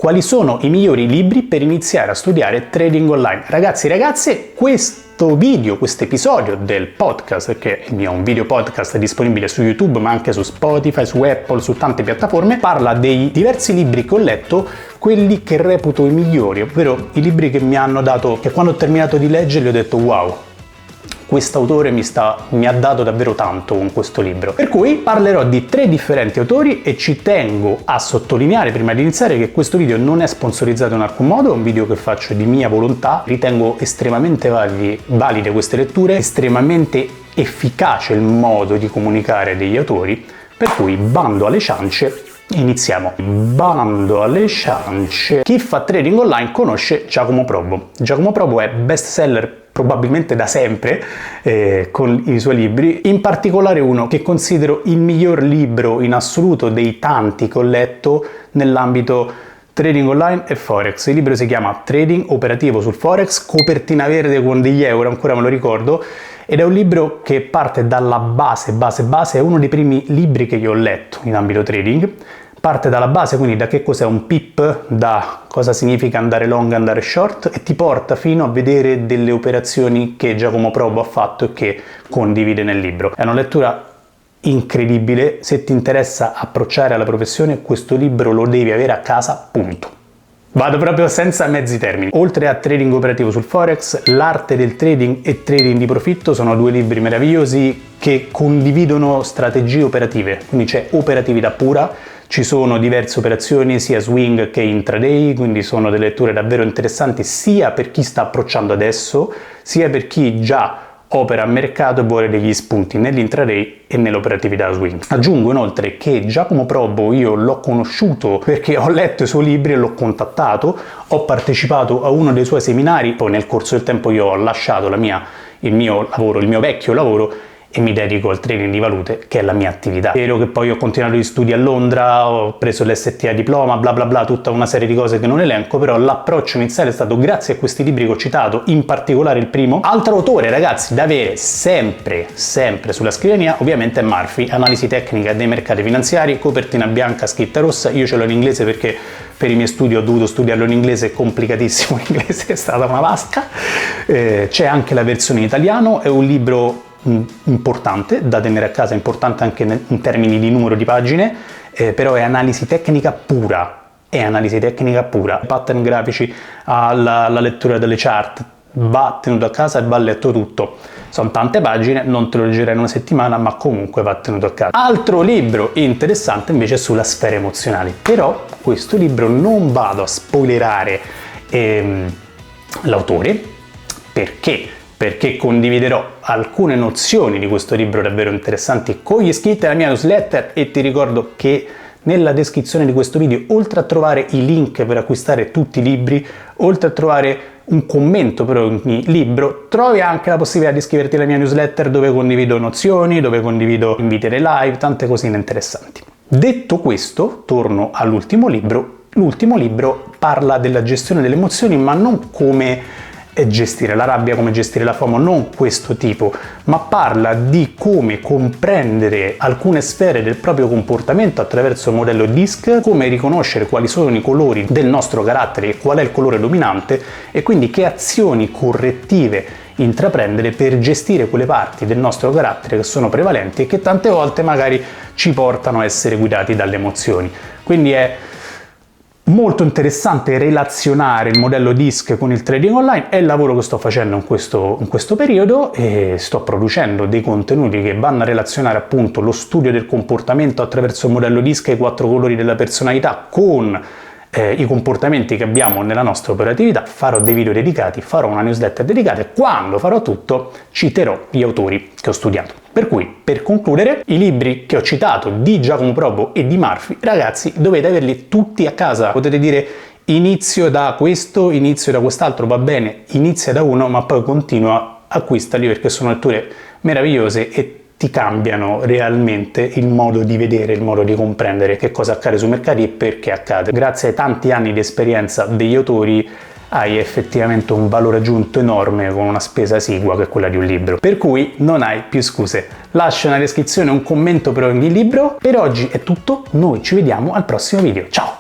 Quali sono i migliori libri per iniziare a studiare trading online? Ragazzi e ragazze, questo episodio del podcast, perché il mio è un video podcast disponibile su YouTube, ma anche su Spotify, su Apple, su tante piattaforme, parla dei diversi libri che ho letto, quelli che reputo i migliori, ovvero i libri che mi hanno dato, che quando ho terminato di leggerli ho detto wow, quest'autore mi ha dato davvero tanto con questo libro. Per cui parlerò di 3 differenti autori e ci tengo a sottolineare prima di iniziare che questo video non è sponsorizzato in alcun modo, è un video che faccio di mia volontà. Ritengo estremamente valide queste letture, estremamente efficace il modo di comunicare degli autori, per cui bando alle ciance. Iniziamo. Bando alle ciance. Chi fa trading online conosce Giacomo Probo. Giacomo Probo è best seller probabilmente da sempre con i suoi libri, in particolare uno che considero il miglior libro in assoluto dei tanti che ho letto nell'ambito trading online e forex. Il libro si chiama Trading operativo sul forex, copertina verde con degli euro, ancora me lo ricordo, ed è un libro che parte dalla base, è uno dei primi libri che io ho letto in ambito trading. Parte dalla base, quindi da che cos'è un pip, da cosa significa andare long, andare short, e ti porta fino a vedere delle operazioni che Giacomo Probo ha fatto e che condivide nel libro. È una lettura incredibile, se ti interessa approcciare alla professione questo libro lo devi avere a casa, punto. Vado proprio senza mezzi termini. Oltre a Trading operativo sul forex, L'arte del trading e Trading di profitto sono 2 libri meravigliosi che condividono strategie operative, quindi c'è operatività pura. Ci sono diverse operazioni sia swing che intraday, quindi sono delle letture davvero interessanti sia per chi sta approcciando adesso, sia per chi già opera a mercato e vuole degli spunti nell'intraday e nell'operatività swing. Aggiungo inoltre che Giacomo Probo io l'ho conosciuto perché ho letto i suoi libri e l'ho contattato, ho partecipato a uno dei suoi seminari, poi nel corso del tempo io ho lasciato il mio vecchio lavoro e mi dedico al trading di valute, che è la mia attività. Vero che poi ho continuato gli studi a Londra, ho preso l'STA diploma, bla bla bla, tutta una serie di cose che non elenco, però l'approccio iniziale è stato grazie a questi libri che ho citato, in particolare il primo. Altro autore, ragazzi, da avere sempre sulla scrivania, ovviamente è Murphy, analisi tecnica dei mercati finanziari, copertina bianca, scritta rossa. Io ce l'ho in inglese perché per i miei studi ho dovuto studiarlo in inglese, complicatissimo l'inglese, è stata una vasca. C'è anche la versione in italiano, è un libro importante da tenere a casa, importante anche in termini di numero di pagine, però è analisi tecnica pura, pattern grafici, alla lettura delle chart, va tenuto a casa e va letto tutto. Sono tante pagine, non te lo leggerai in una settimana, ma comunque va tenuto a casa. Altro libro interessante invece è sulla sfera emozionale, però questo libro non vado a spoilerare l'autore, perché condividerò alcune nozioni di questo libro davvero interessanti con gli iscritti alla mia newsletter, e ti ricordo che nella descrizione di questo video, oltre a trovare i link per acquistare tutti i libri, oltre a trovare un commento per ogni libro, trovi anche la possibilità di iscriverti alla mia newsletter dove condivido nozioni, dove condivido inviti alle live, tante cosine interessanti. Detto questo, torno all'ultimo libro. L'ultimo libro parla della gestione delle emozioni, ma non come gestire la rabbia, come gestire la FOMO, non questo tipo, ma parla di come comprendere alcune sfere del proprio comportamento attraverso il modello DISC, come riconoscere quali sono i colori del nostro carattere e qual è il colore dominante, e quindi che azioni correttive intraprendere per gestire quelle parti del nostro carattere che sono prevalenti e che tante volte magari ci portano a essere guidati dalle emozioni. Quindi è molto interessante relazionare il modello DISC con il trading online, è il lavoro che sto facendo in questo periodo, e sto producendo dei contenuti che vanno a relazionare appunto lo studio del comportamento attraverso il modello DISC e i 4 colori della personalità con i comportamenti che abbiamo nella nostra operatività. Farò dei video dedicati, farò una newsletter dedicata, e quando farò tutto citerò gli autori che ho studiato. Per cui, per concludere, i libri che ho citato di Giacomo Probo e di Murphy, ragazzi, dovete averli tutti a casa. Potete dire inizio da questo, inizio da quest'altro, va bene, inizia da uno, ma poi continua, acquistali, perché sono letture meravigliose e ti cambiano realmente il modo di vedere, il modo di comprendere che cosa accade sui mercati e perché accade. Grazie ai tanti anni di esperienza degli autori hai effettivamente un valore aggiunto enorme con una spesa esigua che è quella di un libro. Per cui non hai più scuse. Lascia nella descrizione un commento per ogni libro. Per oggi è tutto, noi ci vediamo al prossimo video. Ciao!